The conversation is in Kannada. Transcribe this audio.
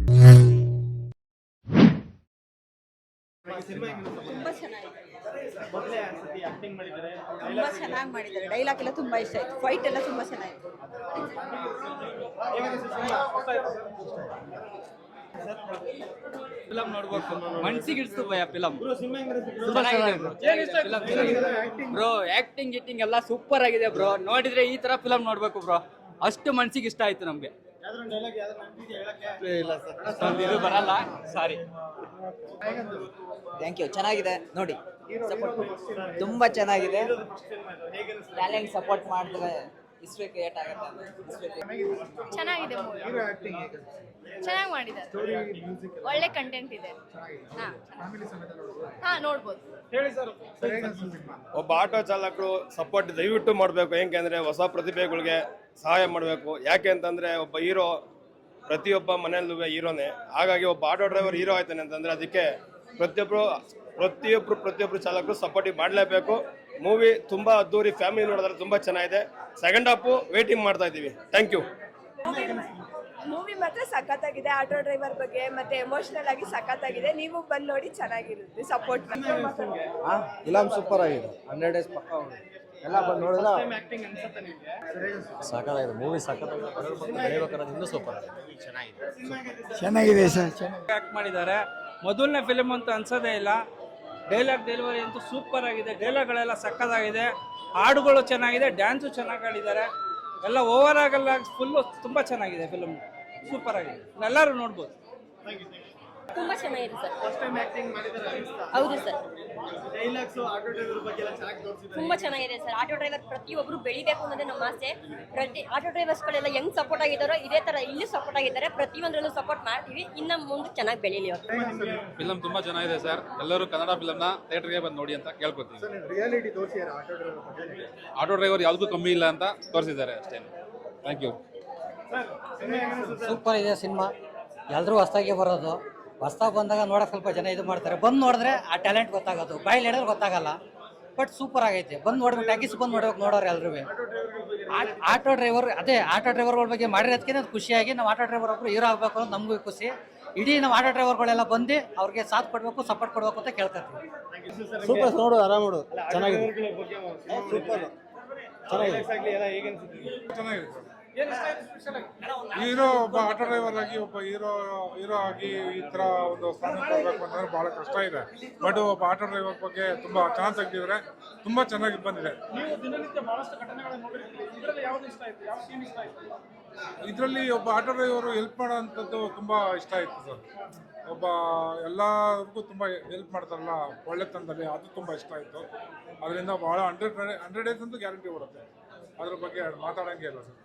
ತುಂಬಾ ಚೆನ್ನಾಗಿದೆ. ತುಂಬಾ ಚೆನ್ನಾಗಿ ಮಾಡಿದ್ದಾರೆ. ಡೈಲಾಗ್ ಎಲ್ಲ ತುಂಬಾ ಇಷ್ಟ ಆಯ್ತು. ಫೈಟ್ ಎಲ್ಲ ತುಂಬಾ ಚೆನ್ನಾಗಿತ್ತು. ಫಿಲಂ ನೋಡ್ಬೇಕು, ಮನ್ಸಿಗೆ ಇಡ್ತು ಭಯ ಫಿಲಂ. ಬ್ರೋ ಆಕ್ಟಿಂಗ್ ಗಿಟ್ಟಿಂಗ್ ಎಲ್ಲ ಸೂಪರ್ ಆಗಿದೆ ಬ್ರೋ. ನೋಡಿದ್ರೆ ಈ ತರ ಫಿಲಂ ನೋಡ್ಬೇಕು ಬ್ರೋ. ಅಷ್ಟು ಮನ್ಸಿಗೆ ಇಷ್ಟ ಆಯ್ತು ನಮ್ಗೆ. ಇದು ಬರಲ್ಲ, ಸಾರಿ. Thank you. ಚೆನ್ನಾಗಿದೆ ನೋಡಿ, ಸಪೋರ್ಟ್ ತುಂಬಾ ಚೆನ್ನಾಗಿದೆ. ಟ್ಯಾಲೆಂಟ್ ಸಪೋರ್ಟ್ ಮಾಡಿದ್ರೆ ಇಸ್ಬೇಕು ಏಟ್ ಆಗುತ್ತೆ. ಚೆನ್ನಾಗಿದೆ ಮೂವಿ, ಚೆನ್ನಾಗಿ ಮಾಡಿದ್ದಾರೆ. ಒಳ್ಳೆ ಕಂಟೆಂಟ್ ಇದೆ. ಹಾ ನೋಡ್ಬೋದು. ಒಬ್ಬ ಆಟೋ ಚಾಲಕರು ಸಪೋರ್ಟ್ ದಯವಿಟ್ಟು ಮಾಡಬೇಕು. ಹೆಂಗೆ ಹೊಸ ಪ್ರತಿಭೆಗಳಿಗೆ ಸಹಾಯ ಮಾಡಬೇಕು. ಯಾಕೆ ಅಂತಂದರೆ ಒಬ್ಬ ಹೀರೋ ಪ್ರತಿಯೊಬ್ಬ ಮನೆಯಲ್ಲೂ ಹೀರೋನೇ. ಹಾಗಾಗಿ ಒಬ್ಬ ಆಟೋ ಡ್ರೈವರ್ ಹೀರೋ ಆಯ್ತಾನೆ ಅಂತಂದರೆ ಅದಕ್ಕೆ ಪ್ರತಿಯೊಬ್ಬರು ಚಾಲಕರು ಸಪೋರ್ಟಿವ್ ಮಾಡಲೇಬೇಕು. ಮೂವಿ ತುಂಬ ಅದ್ದೂರಿ, ಫ್ಯಾಮಿಲಿ ನೋಡಿದ್ರೆ ತುಂಬ ಚೆನ್ನಾಗಿದೆ. ಸೆಕೆಂಡ್ ಹಾಫು ವೇಟಿಂಗ್ ಮಾಡ್ತಾ ಇದ್ದೀವಿ. Thank you. ಮೂವಿ ಮಾತ್ರ ಸಖತ್ತಾಗಿದೆ. ಆಟೋ ಡ್ರೈವರ್ ಬಗ್ಗೆ ಮತ್ತೆ ಎಮೋಷನಲ್ ಆಗಿ ಸಖತ್ತಾಗಿದೆ. ನೀವು ಬಂದು ನೋಡಿ, ಚೆನ್ನಾಗಿರುತ್ತೆ. ಸಪೋರ್ಟ್ ಫಿಲಂ ಸೂಪರ್ ಆಗಿದೆ. 100 ಡೇಸ್ ಪಕ್ಕ ಎಲ್ಲ ಬಂದು ನೋಡಿದ್ರೆ ಸಾಕಾಗಿದೆ. ಮೂವಿ ಸಾಕಾಗಿದೆ. ಇನ್ನೂ ಸೂಪರ್ ಆಗಿದೆ. ಚೆನ್ನಾಗಿದೆ ಸರ್. ಆಕ್ಟ್ ಮಾಡಿದ್ದಾರೆ. ಮೊದಲನೇ ಫಿಲಮ್ ಅಂತ ಅನ್ಸೋದೇ ಇಲ್ಲ. ಡೈಲಾಗ್ ಡೆಲಿವರಿ ಅಂತೂ ಸೂಪರ್ ಆಗಿದೆ. ಡೈಲಾಗ್ಗಳೆಲ್ಲ ಸಕ್ಕತ್ತಾಗಿದೆ. ಹಾಡುಗಳು ಚೆನ್ನಾಗಿದೆ, ಡ್ಯಾನ್ಸು ಚೆನ್ನಾಗಿ ಆಡಿದ್ದಾರೆ. ಎಲ್ಲ ಓವರ್ ಆಗಲ್ಲ, ಫುಲ್ಲು ತುಂಬ ಚೆನ್ನಾಗಿದೆ ಫಿಲಮ್. ಸೂಪರ್ ಆಗಿದೆ, ಎಲ್ಲರೂ ನೋಡ್ಬೋದು. ತುಂಬಾ ಚೆನ್ನಾಗಿದೆ ಸರ್. ಹೌದು ಸರ್, ತುಂಬಾ ಚೆನ್ನಾಗಿದೆ ಸರ್. ಆಟೋ ಡ್ರೈವರ್ ಪ್ರತಿಯೊಬ್ಬರು ಬೆಳಿಬೇಕು ಅನ್ನೋದೇ ನಮ್ಮ ಆಸೆ. ಆಟೋ ಡ್ರೈವರ್ಸ್ಗಳೆಲ್ಲ ಹೆಂಗ್ ಸಪೋರ್ಟ್ ಆಗಿದ್ದಾರೋ ಇದೇ ತರ ಇಲ್ಲಿ ಸಪೋರ್ಟ್ ಆಗಿದ್ದಾರೆ. ಪ್ರತಿಯೊಂದರಲ್ಲೂ ಸಪೋರ್ಟ್ ಮಾಡ್ತೀವಿ. ಇನ್ನು ಮುಂದೆ ಚೆನ್ನಾಗಿ ಬೆಳೀಲಿ ಅವರು. ಫಿಲಂ ತುಂಬಾ ಚೆನ್ನಾಗಿದೆ ಸರ್. ಎಲ್ಲರೂ ಕನ್ನಡ ಫಿಲಂನ ಥಿಯೇಟರ್ಗೆ ಬಂದು ನೋಡಿ ಅಂತ ಕೇಳ್ಕೊತೀವಿ. ಆಟೋ ಡ್ರೈವರ್ ಯಾವುದಕ್ಕೂ ಕಮ್ಮಿ ಇಲ್ಲ ಅಂತ ತೋರಿಸಿದ್ದಾರೆ ಅಷ್ಟೇ. Thank you. ಸೂಪರ್ ಇದೆ ಸಿನಿಮಾ. ಎಲ್ಲರೂ ಹೊಸ್ದಾಗಿ ಬರೋದು. ಹೊಸ್ದಾಗಿ ಬಂದಾಗ ನೋಡೋಕೆ ಸ್ವಲ್ಪ ಜನ ಇದು ಮಾಡ್ತಾರೆ. ಬಂದು ನೋಡಿದ್ರೆ ಆ ಟ್ಯಾಲೆಂಟ್ ಗೊತ್ತಾಗೋದು. ಬಾಯಲ್ಲಿ ಹೇಳಿದ್ರೆ ಗೊತ್ತಾಗಲ್ಲ. ಬಟ್ ಸೂಪರ್ ಆಗೈತೆ. ಬಂದು ನೋಡ್ಬೇಕು, ಟ್ಯಾಕಿಸ್ ಬಂದು ನೋಡೋರು ಎಲ್ಲರೂ. ಆಟೋ ಡ್ರೈವರ್ಗಳ ಬಗ್ಗೆ ಮಾಡಿರೋದಕ್ಕೆ ಖುಷಿಯಾಗಿ ನಾವು ಆಟೋ ಡ್ರೈವರ್ ಒಬ್ಬರು ಹೀರೋ ಆಗಬೇಕು ಅಂತ ನಮಗೂ ಖುಷಿ. ಇಡೀ ನಾವು ಆಟೋ ಡ್ರೈವರ್ಗಳೆಲ್ಲ ಬಂದು ಅವ್ರಿಗೆ ಸಾಥ್ ಕೊಡಬೇಕು, ಸಪೋರ್ಟ್ ಕೊಡಬೇಕು ಅಂತ ಕೇಳ್ಕೊತೀವಿ. ಸೂಪರ್ ನೋಡು, ಆರಾಮ ನೋಡು. ಚೆನ್ನಾಗಿದೆ. ಸೂಪರ್ ಹೀರೋ ಒಬ್ಬ ಆಟೋ ಡ್ರೈವರ್ ಆಗಿ, ಒಬ್ಬ ಹೀರೋ ಆಗಿ ಈ ತರ ಒಂದು ಸ್ಥಾನಕ್ಕೆ ಹೋಗ್ಬೇಕು ಅಂತಂದ್ರೆ ಬಹಳ ಕಷ್ಟ ಇದೆ. ಬಟ್ ಒಬ್ಬ ಆಟೋ ಡ್ರೈವರ್ ಬಗ್ಗೆ ತುಂಬಾ ಚೆನ್ನಾಗಿ ತೆಗೆದಿದ್ದಾರೆ. ತುಂಬಾ ಚೆನ್ನಾಗಿ ಬಂದಿದೆ. ಇದರಲ್ಲಿ ಒಬ್ಬ ಆಟೋ ಡ್ರೈವರು ಹೆಲ್ಪ್ ಮಾಡೋಂಥದ್ದು ತುಂಬಾ ಇಷ್ಟ ಆಯ್ತು ಸರ್. ಒಬ್ಬ ಎಲ್ಲರಿಗೂ ತುಂಬಾ ಹೆಲ್ಪ್ ಮಾಡ್ತಾರಲ್ಲ ಒಳ್ಳೆತನದಲ್ಲಿ, ಅದು ತುಂಬಾ ಇಷ್ಟ ಆಯ್ತು. ಅದರಿಂದ ಬಹಳ 100 ಡೇಸ್ ಅಂತೂ ಗ್ಯಾರಂಟಿ ಬರುತ್ತೆ. ಅದ್ರ ಬಗ್ಗೆ ಮಾತಾಡೋಂಗೆ ಇಲ್ಲ ಸರ್.